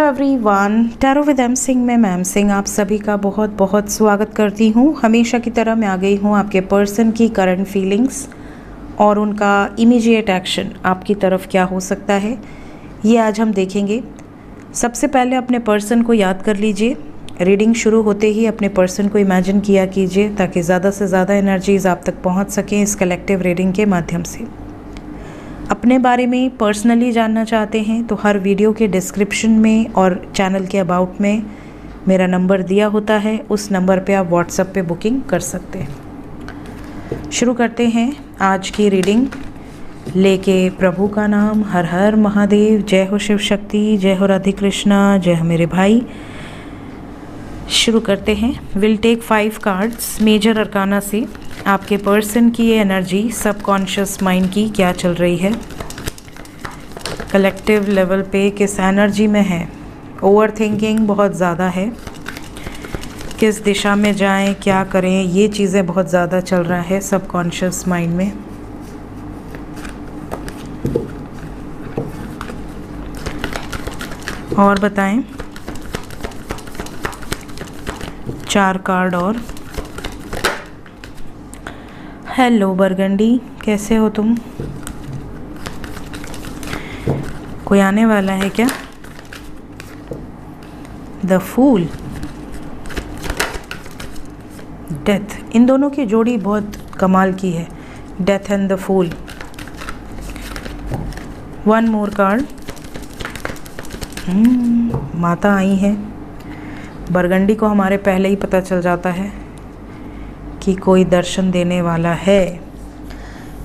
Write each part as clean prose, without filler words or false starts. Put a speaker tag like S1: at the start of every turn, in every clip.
S1: Everyone, tarot with M Singh में ma'am Singh आप सभी का बहुत बहुत स्वागत करती हूँ। हमेशा की तरह मैं आ गई हूँ आपके पर्सन की करंट फीलिंग्स और उनका इमीडिएट एक्शन आपकी तरफ क्या हो सकता है, ये आज हम देखेंगे। सबसे पहले अपने पर्सन को याद कर लीजिए। रीडिंग शुरू होते ही अपने पर्सन को इमेजिन किया कीजिए ताकि ज़्यादा से ज़्यादा एनर्जीज़ आप तक पहुँच सकें इस कलेक्टिव रीडिंग के माध्यम से। अपने बारे में पर्सनली जानना चाहते हैं तो हर वीडियो के डिस्क्रिप्शन में और चैनल के अबाउट में मेरा नंबर दिया होता है, उस नंबर पे आप व्हाट्सएप पे बुकिंग कर सकते हैं। शुरू करते हैं आज की रीडिंग। लेके प्रभु का नाम, हर हर महादेव, जय हो शिव शक्ति, जय हो राधे कृष्णा, जय हो मेरे भाई। शुरू करते हैं। Will take 5 cards major arcana से। आपके पर्सन की ये एनर्जी सबकॉन्शियस माइंड की क्या चल रही है, कलेक्टिव लेवल पे किस एनर्जी में है। ओवर थिंकिंग बहुत ज़्यादा है, किस दिशा में जाएं, क्या करें, ये चीज़ें बहुत ज़्यादा चल रहा है सबकॉन्शियस माइंड में। और बताएं। 4 कार्ड और। हेलो बरगंडी, कैसे हो तुम? कोई आने वाला है क्या? The fool, death. इन दोनों की जोड़ी बहुत कमाल की है, death and the fool. 1 more card. माता आई है। बरगंडी को हमारे पहले ही पता चल जाता है कि कोई दर्शन देने वाला है।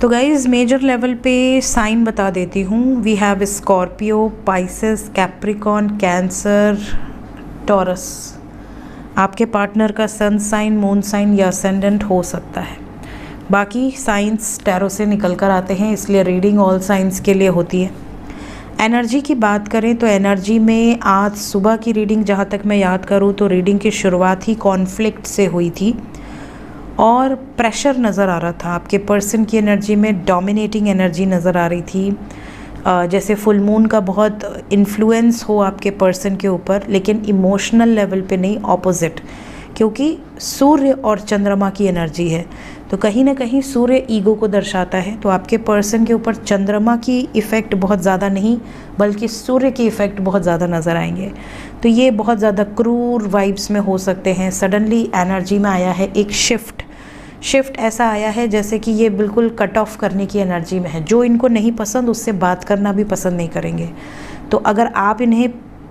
S1: तो गाइज मेजर लेवल पे साइन बता देती हूँ। We have Scorpio, Pisces, Capricorn, Cancer, Taurus. आपके पार्टनर का सन साइन, मून साइन या असेंडेंट हो सकता है। बाकी साइंस टैरो से निकल कर आते हैं, इसलिए रीडिंग ऑल साइंस के लिए होती है। एनर्जी की बात करें तो एनर्जी में आज सुबह की रीडिंग जहाँ तक मैं याद करूँ तो रीडिंग की शुरुआत ही कॉन्फ्लिक्ट से हुई थी और प्रेशर नज़र आ रहा था। आपके पर्सन की एनर्जी में डोमिनेटिंग एनर्जी नज़र आ रही थी, जैसे फुल मून का बहुत इन्फ्लुएंस हो आपके पर्सन के ऊपर, लेकिन इमोशनल लेवल पे नहीं, ऑपोजिट। क्योंकि सूर्य और चंद्रमा की एनर्जी है तो कहीं ना कहीं सूर्य ईगो को दर्शाता है, तो आपके पर्सन के ऊपर चंद्रमा की इफ़ेक्ट बहुत ज़्यादा नहीं बल्कि सूर्य की इफ़ेक्ट बहुत ज़्यादा नज़र आएंगे। तो ये बहुत ज़्यादा क्रूर वाइब्स में हो सकते हैं। सडनली एनर्जी में आया है एक शिफ्ट ऐसा आया है जैसे कि ये बिल्कुल कट ऑफ करने की एनर्जी में है। जो इनको नहीं पसंद उससे बात करना भी पसंद नहीं करेंगे। तो अगर आप इन्हें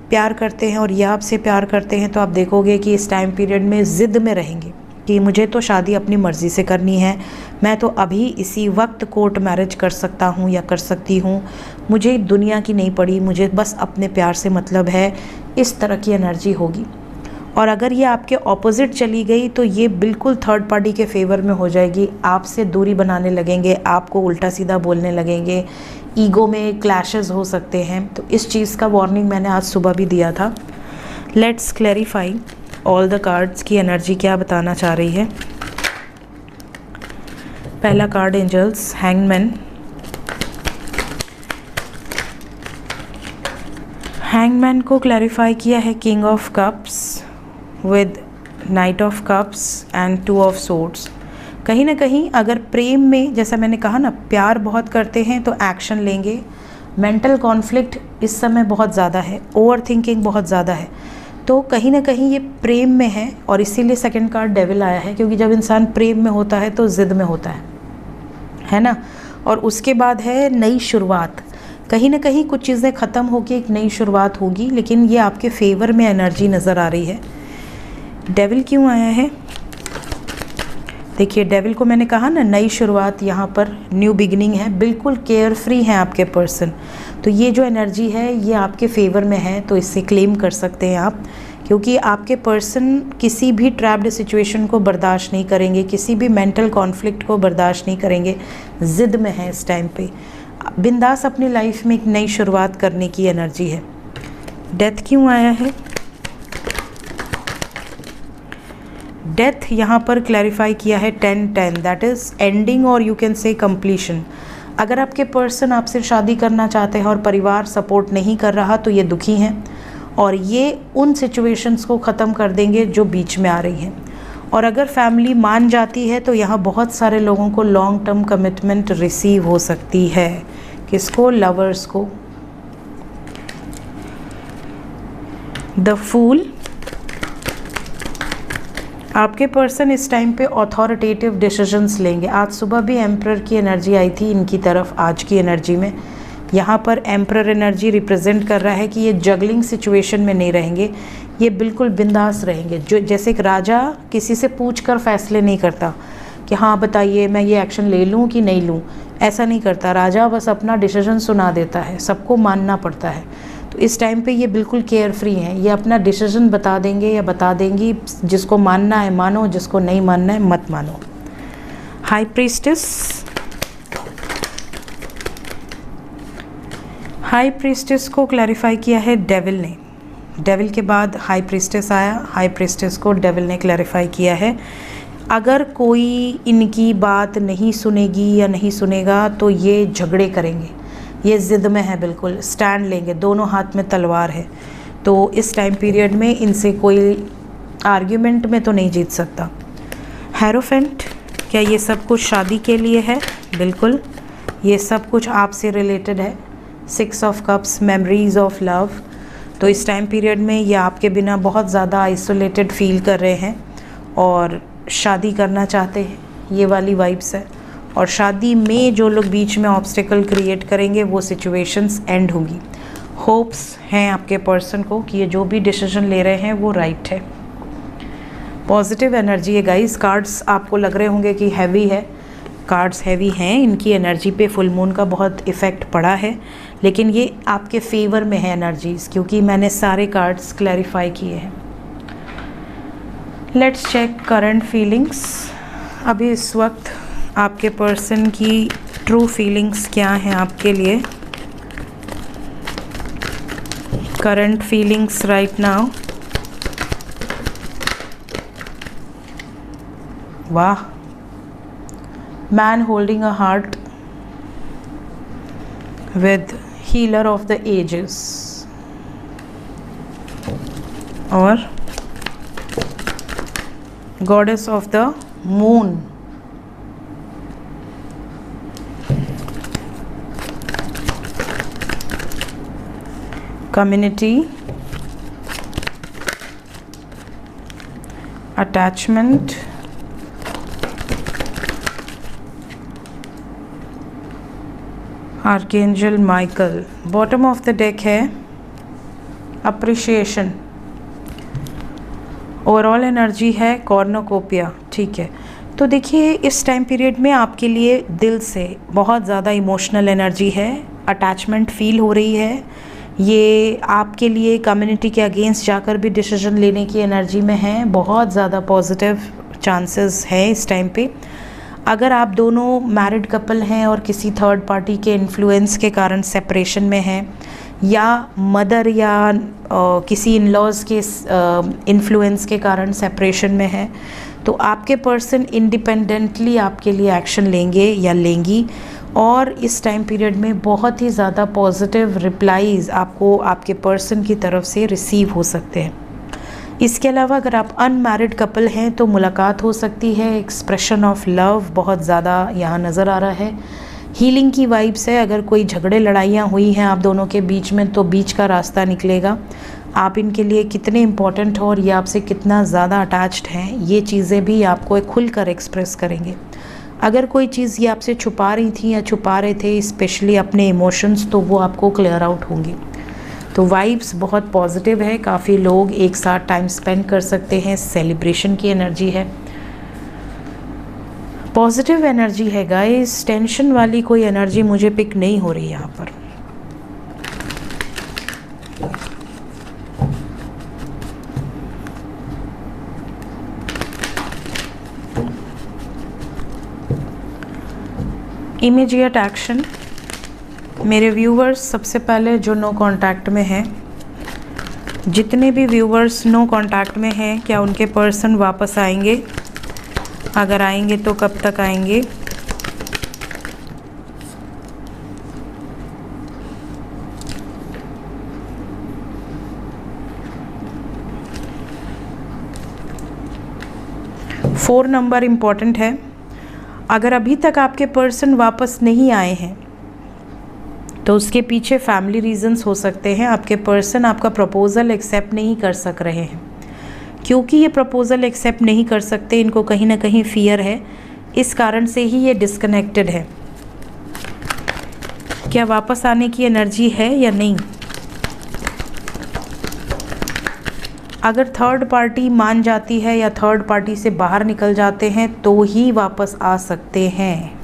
S1: प्यार करते हैं और ये आपसे प्यार करते हैं तो आप देखोगे कि इस टाइम पीरियड में ज़िद में रहेंगे कि मुझे तो शादी अपनी मर्ज़ी से करनी है, मैं तो अभी इसी वक्त कोर्ट मैरिज कर सकता हूँ या कर सकती हूँ, मुझे दुनिया की नहीं पड़ी, मुझे बस अपने प्यार से मतलब है। इस तरह की एनर्जी होगी। और अगर ये आपके ऑपोजिट चली गई तो ये बिल्कुल थर्ड पार्टी के फेवर में हो जाएगी। आपसे दूरी बनाने लगेंगे, आपको उल्टा सीधा बोलने लगेंगे, ईगो में क्लैशेस हो सकते हैं। तो इस चीज़ का वार्निंग मैंने आज सुबह भी दिया था। Let's clarify all the cards की एनर्जी क्या बताना चाह रही है। पहला कार्ड एंजल्स, हैंगमैन। हैंगमैन को क्लैरिफाई किया है king of cups with night of cups and 2 of swords. कहीं ना कहीं अगर प्रेम में, जैसा मैंने कहा ना, प्यार बहुत करते हैं तो एक्शन लेंगे। मेंटल कॉन्फ्लिक्ट इस समय बहुत ज़्यादा है, ओवर थिंकिंग बहुत ज़्यादा है, तो कहीं ना कहीं ये प्रेम में है। और इसीलिए सेकंड कार्ड डेविल आया है, क्योंकि जब इंसान प्रेम में होता है तो ज़िद में होता है ना। और उसके बाद है नई शुरुआत। कहीं ना कहीं कुछ चीज़ें ख़त्म होकर एक नई शुरुआत होगी, लेकिन ये आपके फेवर में एनर्जी नज़र आ रही है। डेविल क्यों आया है? देखिए, डेविल को मैंने कहा ना, नई शुरुआत, यहाँ पर न्यू बिगिनिंग है, बिल्कुल केयर फ्री है आपके पर्सन। तो ये जो एनर्जी है ये आपके फेवर में है, तो इससे क्लेम कर सकते हैं आप, क्योंकि आपके पर्सन किसी भी ट्रैप्ड सिचुएशन को बर्दाश्त नहीं करेंगे, किसी भी मेंटल कॉन्फ्लिक्ट को बर्दाश्त नहीं करेंगे, ज़िद में है इस टाइम पे। बिंदास अपनी लाइफ में एक नई शुरुआत करने की एनर्जी है। डेथ क्यों आया है? डेथ यहाँ पर क्लैरिफाई किया है 10-10, दैट इज़ एंडिंग और यू कैन से कंप्लीशन। अगर आपके पर्सन आपसे शादी करना चाहते हैं और परिवार सपोर्ट नहीं कर रहा तो ये दुखी हैं, और ये उन सिचुएशंस को ख़त्म कर देंगे जो बीच में आ रही हैं। और अगर फैमिली मान जाती है तो यहाँ बहुत सारे लोगों को लॉन्ग टर्म कमिटमेंट रिसीव हो सकती है। किसको? लवर्स को। द फूल, आपके पर्सन इस टाइम पे अथॉरिटेटिव डिसीजंस लेंगे। आज सुबह भी एम्परर की एनर्जी आई थी इनकी तरफ। आज की एनर्जी में यहाँ पर एम्परर एनर्जी रिप्रेजेंट कर रहा है कि ये जगलिंग सिचुएशन में नहीं रहेंगे, ये बिल्कुल बिंदास रहेंगे। जो जैसे एक राजा किसी से पूछकर फैसले नहीं करता कि हाँ बताइए मैं ये एक्शन ले लूँ कि नहीं लूँ, ऐसा नहीं करता। राजा बस अपना डिसीजन सुना देता है, सबको मानना पड़ता है। तो इस टाइम पे ये बिल्कुल केयर फ्री हैं, ये अपना डिसीजन बता देंगे या बता देंगी। जिसको मानना है मानो, जिसको नहीं मानना है मत मानो। हाई प्रीस्टेस, हाई प्रीस्टेस को क्लैरिफाई किया है डेविल ने। डेविल के बाद हाई प्रीस्टेस आया, हाई प्रीस्टेस को डेविल ने क्लैरिफाई किया है। अगर कोई इनकी बात नहीं सुनेगी या नहीं सुनेगा तो ये झगड़े करेंगे, ये ज़िद में है, बिल्कुल स्टैंड लेंगे, दोनों हाथ में तलवार है। तो इस टाइम पीरियड में इनसे कोई आर्ग्यूमेंट में तो नहीं जीत सकता। हेरोफेंट, क्या ये सब कुछ शादी के लिए है? बिल्कुल, ये सब कुछ आपसे रिलेटेड है। 6 of cups, memories of love. तो इस टाइम पीरियड में ये आपके बिना बहुत ज़्यादा आइसोलेटेड फील कर रहे हैं और शादी करना चाहते हैं, ये वाली वाइब्स है। और शादी में जो लोग बीच में ऑब्स्टिकल क्रिएट करेंगे वो सिचुएशंस एंड होंगी। होप्स हैं आपके पर्सन को कि ये जो भी डिसीजन ले रहे हैं वो राइट है। पॉजिटिव एनर्जी है गाइस। कार्ड्स आपको लग रहे होंगे कि हैवी है, कार्ड्स हैवी हैं, इनकी एनर्जी पे फुल मून का बहुत इफ़ेक्ट पड़ा है, लेकिन ये आपके फेवर में है एनर्जीज़, क्योंकि मैंने सारे कार्ड्स क्लैरिफाई किए हैं। Let's check current feelings. अभी इस वक्त आपके पर्सन की ट्रू फीलिंग्स क्या हैं आपके लिए। Current feelings right now. वाह, man holding a heart with healer of the ages, और goddess of the moon, community, attachment, archangel Michael. Bottom of the deck है अप्रिशिएशन। ओवरऑल एनर्जी है कॉर्नोकोपिया। ठीक है, तो देखिए इस टाइम पीरियड में आपके लिए दिल से बहुत ज़्यादा इमोशनल एनर्जी है, अटैचमेंट फील हो रही है। ये आपके लिए कम्युनिटी के अगेंस्ट जाकर भी डिसीजन लेने की एनर्जी में है, बहुत ज़्यादा पॉजिटिव चांसेस है इस टाइम पे। अगर आप दोनों मैरिड कपल हैं और किसी थर्ड पार्टी के इन्फ्लुएंस के कारण सेपरेशन में हैं, या मदर या किसी इन लॉज के इन्फ्लुएंस के कारण सेपरेशन में है, तो आपके पर्सन इंडिपेंडेंटली आपके लिए एक्शन लेंगे या लेंगी। और इस टाइम पीरियड में बहुत ही ज़्यादा पॉजिटिव रिप्लाईज़ आपको आपके पर्सन की तरफ से रिसीव हो सकते हैं। इसके अलावा अगर आप अनमैरिड कपल हैं तो मुलाकात हो सकती है। एक्सप्रेशन ऑफ लव बहुत ज़्यादा यहाँ नज़र आ रहा है। हीलिंग की वाइब्स है। अगर कोई झगड़े लड़ाइयाँ हुई हैं आप दोनों के बीच में तो बीच का रास्ता निकलेगा। आप इनके लिए कितने इम्पॉर्टेंट हो और ये आपसे कितना ज़्यादा अटैच्ड हैं, ये चीज़ें भी आपको खुलकर एक्सप्रेस करेंगे। अगर कोई चीज़ ये आपसे छुपा रही थी या छुपा रहे थे, स्पेशली अपने इमोशंस, तो वो आपको क्लियर आउट होंगी। तो वाइब्स बहुत पॉजिटिव है। काफ़ी लोग एक साथ टाइम स्पेंड कर सकते हैं। सेलिब्रेशन की एनर्जी है, पॉजिटिव एनर्जी है गाइस। टेंशन वाली कोई एनर्जी मुझे पिक नहीं हो रही यहाँ पर। Immediate action. मेरे व्यूवर्स सबसे पहले जो नो कांटेक्ट में हैं, जितने भी व्यूवर्स नो कांटेक्ट में हैं, क्या उनके पर्सन वापस आएंगे? अगर आएंगे तो कब तक आएंगे? 4 नंबर इम्पॉर्टेंट है। अगर अभी तक आपके पर्सन वापस नहीं आए हैं तो उसके पीछे फैमिली रीजंस हो सकते हैं। आपके पर्सन आपका प्रपोज़ल एक्सेप्ट नहीं कर सक रहे हैं। क्योंकि ये प्रपोज़ल एक्सेप्ट नहीं कर सकते, इनको कहीं ना कहीं फियर है, इस कारण से ही ये डिस्कनेक्टेड है। क्या वापस आने की एनर्जी है या नहीं? अगर थर्ड पार्टी मान जाती है या थर्ड पार्टी से बाहर निकल जाते हैं तो ही वापस आ सकते हैं।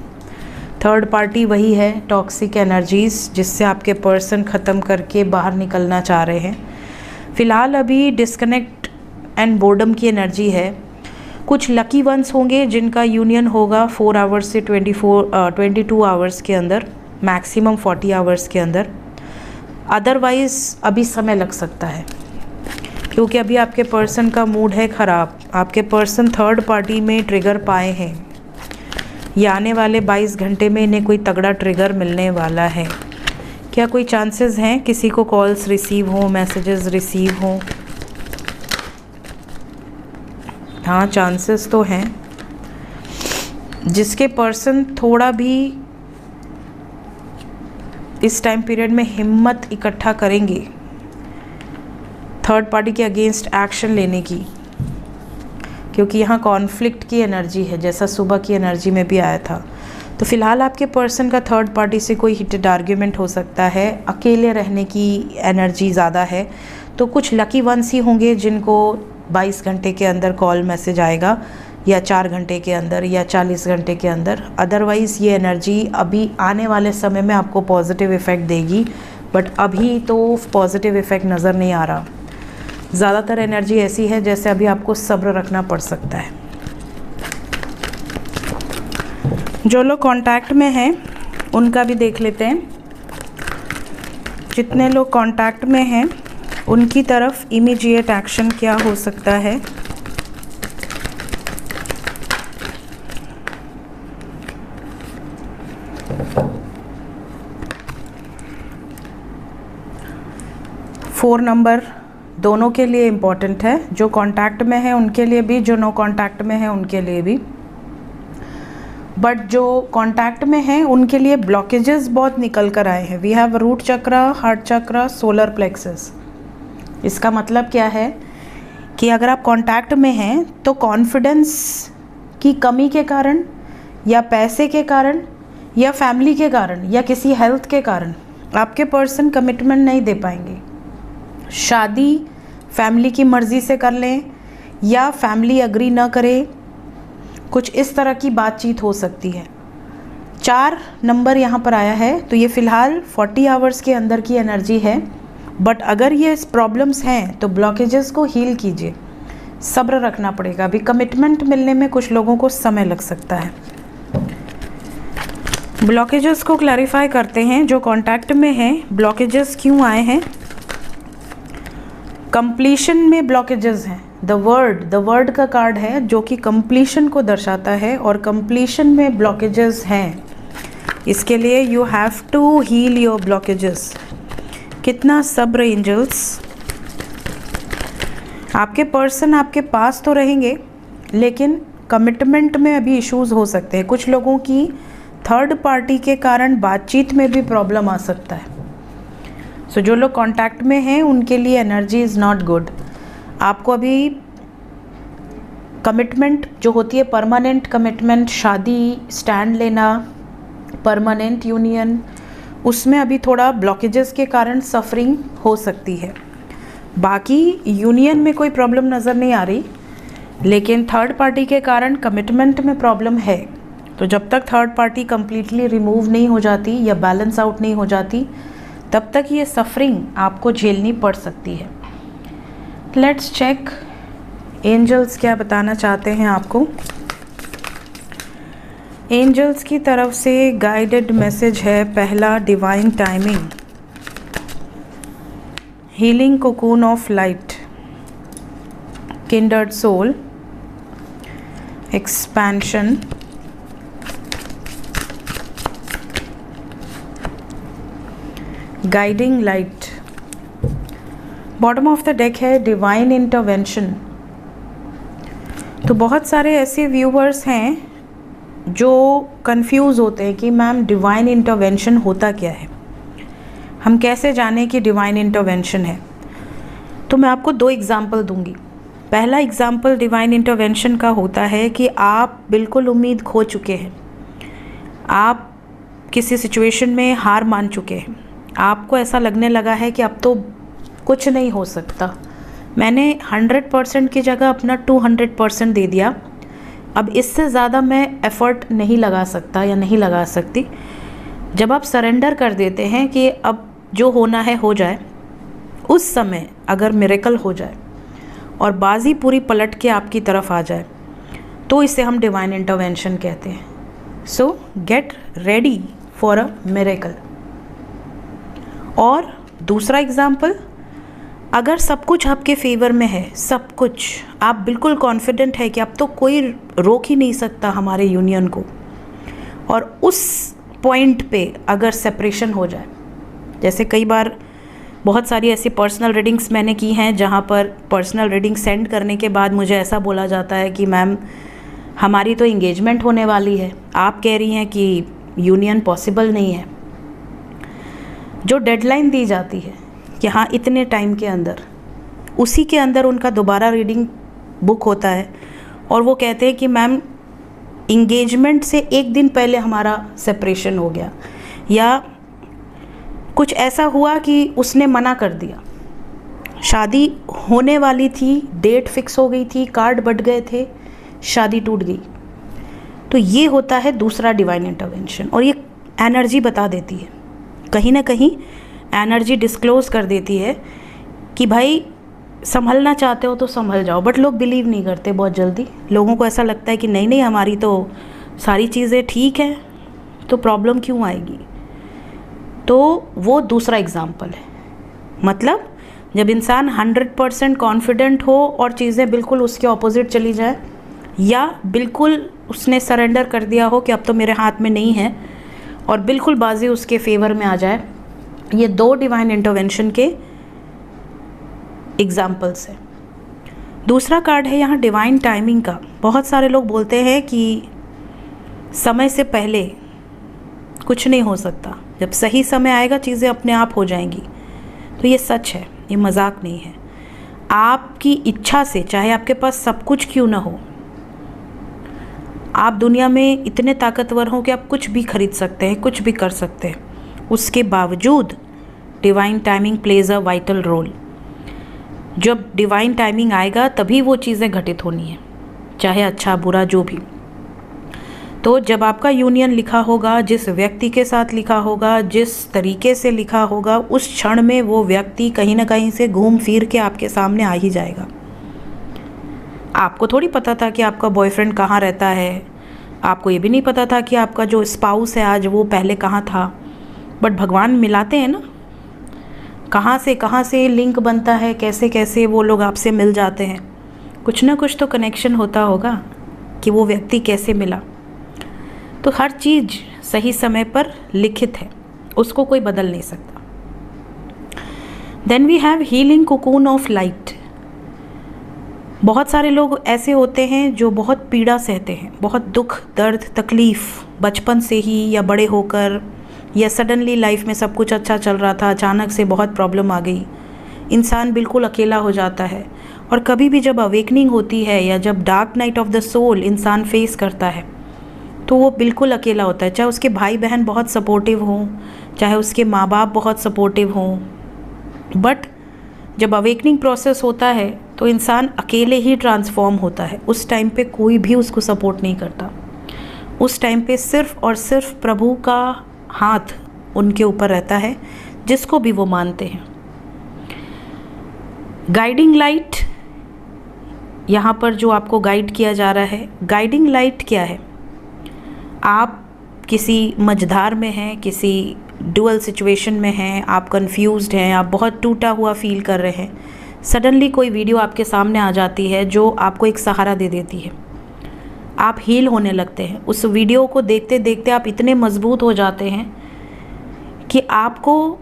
S1: थर्ड पार्टी वही है टॉक्सिक एनर्जीज़ जिससे आपके पर्सन ख़त्म करके बाहर निकलना चाह रहे हैं। फ़िलहाल अभी डिस्कनेक्ट एंड बोर्डम की एनर्जी है। कुछ लकी वंस होंगे जिनका यूनियन होगा 4 आवर्स से 22 आवर्स के अंदर, मैक्सिमम 40 आवर्स के अंदर। अदरवाइज़ अभी समय लग सकता है क्योंकि अभी आपके पर्सन का मूड है ख़राब। आपके पर्सन थर्ड पार्टी में ट्रिगर पाए हैं। ये आने वाले 22 घंटे में इन्हें कोई तगड़ा ट्रिगर मिलने वाला है। क्या कोई चांसेस हैं किसी को कॉल्स रिसीव हों, मैसेजेस रिसीव हों? हाँ, चांसेस तो हैं। जिसके पर्सन थोड़ा भी इस टाइम पीरियड में हिम्मत इकट्ठा करेंगे थर्ड पार्टी के अगेंस्ट एक्शन लेने की, क्योंकि यहाँ कॉन्फ्लिक्ट की एनर्जी है जैसा सुबह की एनर्जी में भी आया था। तो फिलहाल आपके पर्सन का थर्ड पार्टी से कोई हीटेड आर्ग्यूमेंट हो सकता है। अकेले रहने की एनर्जी ज़्यादा है। तो कुछ लकी वंस ही होंगे जिनको 22 घंटे के अंदर कॉल मैसेज आएगा, या 4 घंटे के अंदर, या 40 घंटे के अंदर। अदरवाइज़ ये एनर्जी अभी आने वाले समय में आपको पॉजिटिव इफ़ेक्ट देगी, बट अभी तो पॉजिटिव इफ़ेक्ट नज़र नहीं आ रहा। ज़्यादातर एनर्जी ऐसी है जैसे अभी आपको सब्र रखना पड़ सकता है। जो लोग कांटेक्ट में हैं उनका भी देख लेते हैं। जितने लोग कांटेक्ट में हैं उनकी तरफ इमीडिएट एक्शन क्या हो सकता है। फोर नंबर दोनों के लिए इम्पॉर्टेंट है। जो कांटेक्ट में है उनके लिए भी, जो नो कांटेक्ट में है उनके लिए भी। बट जो कांटेक्ट में हैं उनके लिए ब्लॉकेजेस बहुत निकल कर आए हैं। We have root chakra, heart chakra, solar plexus. इसका मतलब क्या है कि अगर आप कांटेक्ट में हैं तो कॉन्फिडेंस की कमी के कारण, या पैसे के कारण, या फैमिली के कारण, या किसी हेल्थ के कारण आपके पर्सन कमिटमेंट नहीं दे पाएंगे। शादी फैमिली की मर्ज़ी से कर लें या फैमिली अग्री ना करे, कुछ इस तरह की बातचीत हो सकती है। 4 नंबर यहाँ पर आया है तो ये फ़िलहाल 40 आवर्स के अंदर की एनर्जी है। बट अगर ये प्रॉब्लम्स हैं तो ब्लॉकेजेस को हील कीजिए, सब्र रखना पड़ेगा। अभी कमिटमेंट मिलने में कुछ लोगों को समय लग सकता है। ब्लॉकेजेस को क्लैरिफाई करते हैं। जो कॉन्टैक्ट में हैं, ब्लॉकेजेस क्यों आए हैं? कंप्लीशन में ब्लॉकेजेस हैं। द वर्ड का कार्ड है जो कि कंप्लीशन को दर्शाता है, और कंप्लीशन में ब्लॉकेजेस हैं। इसके लिए you have to heal your blockages. कितना सब्र एंजल्स। आपके पर्सन आपके पास तो रहेंगे लेकिन कमिटमेंट में अभी इश्यूज हो सकते हैं। कुछ लोगों की थर्ड पार्टी के कारण बातचीत में भी प्रॉब्लम आ सकता है। सो जो लोग कांटेक्ट में हैं उनके लिए एनर्जी इज़ नॉट गुड। आपको अभी कमिटमेंट जो होती है, परमानेंट कमिटमेंट, शादी, स्टैंड लेना, परमानेंट यूनियन, उसमें अभी थोड़ा ब्लॉकेजेस के कारण सफरिंग हो सकती है। बाकी यूनियन में कोई प्रॉब्लम नज़र नहीं आ रही, लेकिन थर्ड पार्टी के कारण कमिटमेंट में प्रॉब्लम है। तो जब तक थर्ड पार्टी कम्प्लीटली रिमूव नहीं हो जाती या बैलेंस आउट नहीं हो जाती, तब तक ये सफरिंग आपको झेलनी पड़ सकती है। लेट्स चेक एंजल्स क्या बताना चाहते हैं आपको। एंजल्स की तरफ से गाइडेड मैसेज है। पहला, divine timing, healing cocoon of light, kindred soul, expansion, guiding light. Bottom of the deck है डिवाइन इंटरवेंशन। तो बहुत सारे ऐसे व्यूवर्स हैं जो कंफ्यूज होते हैं कि मैम डिवाइन इंटरवेंशन होता क्या है, हम कैसे जानें कि डिवाइन इंटरवेंशन है। तो मैं आपको 2 एग्जाम्पल दूंगी। पहला एग्जाम्पल डिवाइन इंटरवेंशन का होता है कि आप बिल्कुल उम्मीद खो चुके हैं, आप किसी सिचुएशन में हार मान चुके हैं, आपको ऐसा लगने लगा है कि अब तो कुछ नहीं हो सकता, मैंने 100% की जगह अपना 200% दे दिया, अब इससे ज़्यादा मैं एफ़र्ट नहीं लगा सकता या नहीं लगा सकती। जब आप सरेंडर कर देते हैं कि अब जो होना है हो जाए, उस समय अगर मिरेकल हो जाए और बाजी पूरी पलट के आपकी तरफ आ जाए, तो इसे हम डिवाइन इंटरवेंशन कहते हैं। सो get ready for a miracle. और दूसरा एग्जाम्पल, अगर सब कुछ आपके फेवर में है, सब कुछ, आप बिल्कुल कॉन्फिडेंट है कि अब तो कोई रोक ही नहीं सकता हमारे यूनियन को, और उस पॉइंट पे अगर सेपरेशन हो जाए, जैसे कई बार बहुत सारी ऐसी पर्सनल रीडिंग्स मैंने की हैं जहाँ पर पर्सनल रीडिंग सेंड करने के बाद मुझे ऐसा बोला जाता है कि मैम हमारी तो इंगेजमेंट होने वाली है, आप कह रही हैं कि यूनियन पॉसिबल नहीं है। जो डेडलाइन दी जाती है कि हाँ इतने टाइम के अंदर, उसी के अंदर उनका दोबारा रीडिंग बुक होता है और वो कहते हैं कि मैम इंगेजमेंट से 1 दिन पहले हमारा सेपरेशन हो गया, या कुछ ऐसा हुआ कि उसने मना कर दिया, शादी होने वाली थी, डेट फिक्स हो गई थी, कार्ड बट गए थे, शादी टूट गई। तो ये होता है दूसरा डिवाइन इंटरवेंशन, और ये एनर्जी बता देती है, कहीं ना कहीं एनर्जी डिस्क्लोज कर देती है कि भाई संभलना चाहते हो तो संभल जाओ। बट लोग बिलीव नहीं करते बहुत जल्दी, लोगों को ऐसा लगता है कि नहीं नहीं हमारी तो सारी चीज़ें ठीक है, तो प्रॉब्लम क्यों आएगी। तो वो दूसरा एग्जाम्पल है। मतलब जब इंसान 100% कॉन्फिडेंट हो और चीज़ें बिल्कुल उसके ऑपोजिट चली जाए, या बिल्कुल उसने सरेंडर कर दिया हो कि अब तो मेरे हाथ में नहीं है, और बिल्कुल बाजी उसके फेवर में आ जाए, ये 2 डिवाइन इंटरवेंशन के एग्जाम्पल्स हैं। दूसरा कार्ड है यहाँ डिवाइन टाइमिंग का। बहुत सारे लोग बोलते हैं कि समय से पहले कुछ नहीं हो सकता, जब सही समय आएगा चीज़ें अपने आप हो जाएंगी। तो ये सच है, ये मजाक नहीं है। आपकी इच्छा से, चाहे आपके पास सब कुछ क्यों ना हो, आप दुनिया में इतने ताकतवर हो कि आप कुछ भी खरीद सकते हैं, कुछ भी कर सकते हैं, उसके बावजूद divine timing plays a vital role. जब डिवाइन टाइमिंग आएगा तभी वो चीज़ें घटित होनी है, चाहे अच्छा बुरा जो भी। तो जब आपका यूनियन लिखा होगा, जिस व्यक्ति के साथ लिखा होगा, जिस तरीके से लिखा होगा, उस क्षण में वो व्यक्ति कहीं ना कहीं से घूम फिर के आपके सामने आ ही जाएगा। आपको थोड़ी पता था कि आपका बॉयफ्रेंड कहाँ रहता है, आपको ये भी नहीं पता था कि आपका जो स्पाउस है आज वो पहले कहाँ था, बट भगवान मिलाते हैं ना, कहाँ से लिंक बनता है, कैसे कैसे वो लोग आपसे मिल जाते हैं। कुछ ना कुछ तो कनेक्शन होता होगा कि वो व्यक्ति कैसे मिला। तो हर चीज़ सही समय पर लिखित है, उसको कोई बदल नहीं सकता। Then we have healing cocoon of light. बहुत सारे लोग ऐसे होते हैं जो बहुत पीड़ा सहते हैं, बहुत दुख दर्द तकलीफ़, बचपन से ही या बड़े होकर, या सडनली लाइफ में सब कुछ अच्छा चल रहा था, अचानक से बहुत प्रॉब्लम आ गई, इंसान बिल्कुल अकेला हो जाता है। और कभी भी जब अवेकनिंग होती है या जब dark night of the soul इंसान फेस करता है, तो वो बिल्कुल अकेला होता है। चाहे उसके भाई बहन बहुत सपोर्टिव हों, चाहे उसके माँ बाप बहुत सपोर्टिव हों, बट जब अवेकनिंग प्रोसेस होता है तो इंसान अकेले ही ट्रांसफॉर्म होता है। उस टाइम पे कोई भी उसको सपोर्ट नहीं करता, उस टाइम पे सिर्फ और सिर्फ प्रभु का हाथ उनके ऊपर रहता है, जिसको भी वो मानते हैं। गाइडिंग लाइट, यहाँ पर जो आपको गाइड किया जा रहा है, गाइडिंग लाइट क्या है? आप किसी मझधार में हैं, किसी डुअल सिचुएशन में हैं, आप कंफ्यूज्ड हैं, आप बहुत टूटा हुआ फील कर रहे हैं, सडनली कोई वीडियो आपके सामने आ जाती है जो आपको एक सहारा दे देती है, आप हील होने लगते हैं। उस वीडियो को देखते देखते आप इतने मजबूत हो जाते हैं कि आपको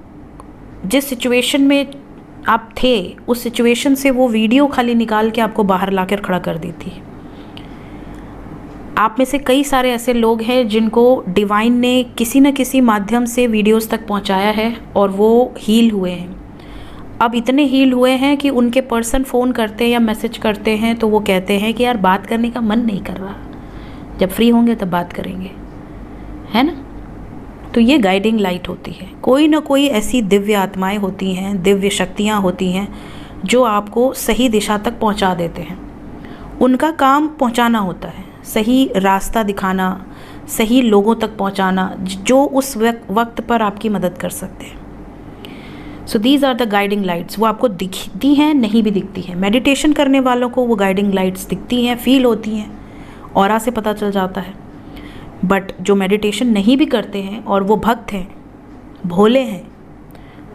S1: जिस सिचुएशन में आप थे, उस सिचुएशन से वो वीडियो खाली निकाल के आपको बाहर लाकर खड़ा कर देती है। आप में से कई सारे ऐसे लोग हैं जिनको डिवाइन ने किसी न किसी माध्यम से वीडियोस तक पहुंचाया है और वो हील हुए हैं। अब इतने हील हुए हैं कि उनके पर्सन फ़ोन करते हैं या मैसेज करते हैं तो वो कहते हैं कि यार बात करने का मन नहीं कर रहा, जब फ्री होंगे तब बात करेंगे, है ना। तो ये गाइडिंग लाइट होती है। कोई ना कोई ऐसी दिव्य आत्माएं होती हैं, दिव्य शक्तियाँ होती हैं जो आपको सही दिशा तक पहुंचा देते हैं। उनका काम पहुंचाना होता है, सही रास्ता दिखाना, सही लोगों तक पहुंचाना जो उस वक्त पर आपकी मदद कर सकते हैं। So these are the guiding lights. वो आपको दिखती हैं, नहीं भी दिखती हैं। मेडिटेशन करने वालों को वो गाइडिंग लाइट्स दिखती हैं, फील होती हैं, ऑरा से पता चल जाता है। बट जो मेडिटेशन नहीं भी करते हैं और वो भक्त हैं, भोले हैं,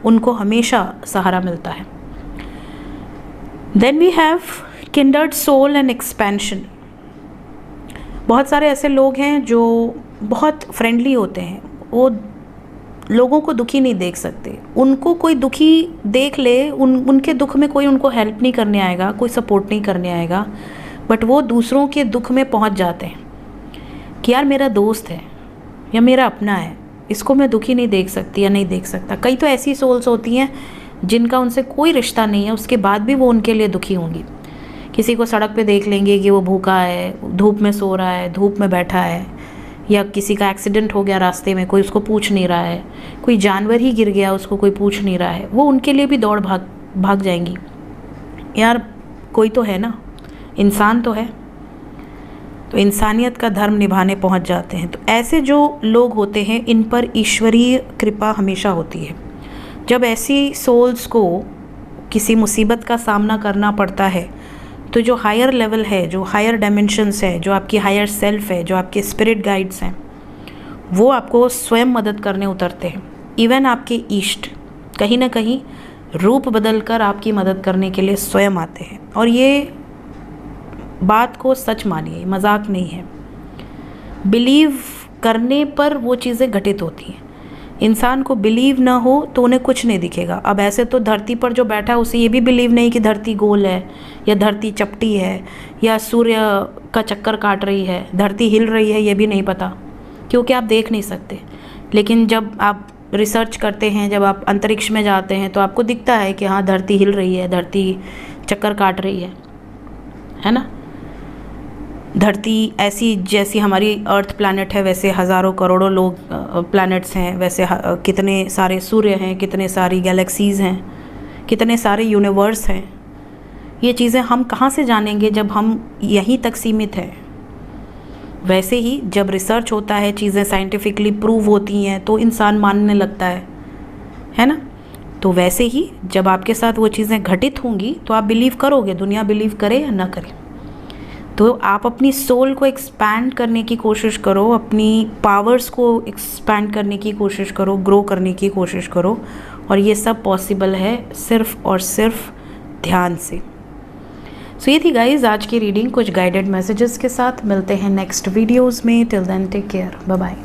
S1: उनको हमेशा सहारा मिलता है। Then we have kindred soul and expansion. बहुत सारे ऐसे लोग हैं जो बहुत फ्रेंडली होते हैं, वो लोगों को दुखी नहीं देख सकते। उनको कोई दुखी देख ले, उनके दुख में कोई उनको हेल्प नहीं करने आएगा, कोई सपोर्ट नहीं करने आएगा, बट वो दूसरों के दुख में पहुंच जाते हैं कि यार मेरा दोस्त है या मेरा अपना है, इसको मैं दुखी नहीं देख सकती या नहीं देख सकता। कई तो ऐसी सोल्स होती हैं जिनका उनसे कोई रिश्ता नहीं है, उसके बाद भी वो उनके लिए दुखी होंगी। किसी को सड़क पे देख लेंगे कि वो भूखा है, धूप में सो रहा है, धूप में बैठा है, या किसी का एक्सीडेंट हो गया रास्ते में, कोई उसको पूछ नहीं रहा है, कोई जानवर ही गिर गया, उसको कोई पूछ नहीं रहा है, वो उनके लिए भी दौड़ भाग जाएंगी। यार कोई तो है ना, इंसान तो है, तो इंसानियत का धर्म निभाने पहुंच जाते हैं। तो ऐसे जो लोग होते हैं इन पर ईश्वरीय कृपा हमेशा होती है। जब ऐसी सोल्स को किसी मुसीबत का सामना करना पड़ता है तो जो हायर लेवल है, जो हायर डायमेंशंस है, जो आपकी हायर सेल्फ है, जो आपके स्पिरिट गाइड्स हैं, वो आपको स्वयं मदद करने उतरते हैं। इवन आपके इष्ट कहीं ना कहीं रूप बदल कर आपकी मदद करने के लिए स्वयं आते हैं। और ये बात को सच मानिए, मजाक नहीं है। बिलीव करने पर वो चीज़ें घटित होती हैं। इंसान को बिलीव ना हो तो उन्हें कुछ नहीं दिखेगा। अब ऐसे तो धरती पर जो बैठा है उसे ये भी बिलीव नहीं कि धरती गोल है या धरती चपटी है या सूर्य का चक्कर काट रही है, धरती हिल रही है, ये भी नहीं पता, क्योंकि आप देख नहीं सकते। लेकिन जब आप रिसर्च करते हैं, जब आप अंतरिक्ष में जाते हैं तो आपको दिखता है कि हाँ धरती हिल रही है, धरती चक्कर काट रही है ना। धरती ऐसी जैसी हमारी अर्थ प्लैनेट है वैसे हज़ारों करोड़ों लोग प्लैनेट्स हैं, वैसे कितने सारे सूर्य हैं, कितने सारी गैलेक्सीज़ हैं, कितने सारे यूनिवर्स हैं। ये चीज़ें हम कहाँ से जानेंगे जब हम यहीं तक सीमित हैं। वैसे ही जब रिसर्च होता है, चीज़ें साइंटिफिकली प्रूव होती हैं तो इंसान मानने लगता है ना। तो वैसे ही जब आपके साथ वो चीज़ें घटित होंगी तो आप बिलीव करोगे, दुनिया बिलीव करे या ना करे। तो आप अपनी सोल को एक्सपैंड करने की कोशिश करो, अपनी पावर्स को एक्सपैंड करने की कोशिश करो, ग्रो करने की कोशिश करो, और ये सब पॉसिबल है सिर्फ और सिर्फ ध्यान से। सो ये थी गाइज आज की रीडिंग, कुछ गाइडेड मैसेजेस के साथ। मिलते हैं नेक्स्ट वीडियोज़ में। Till then take care, bye bye.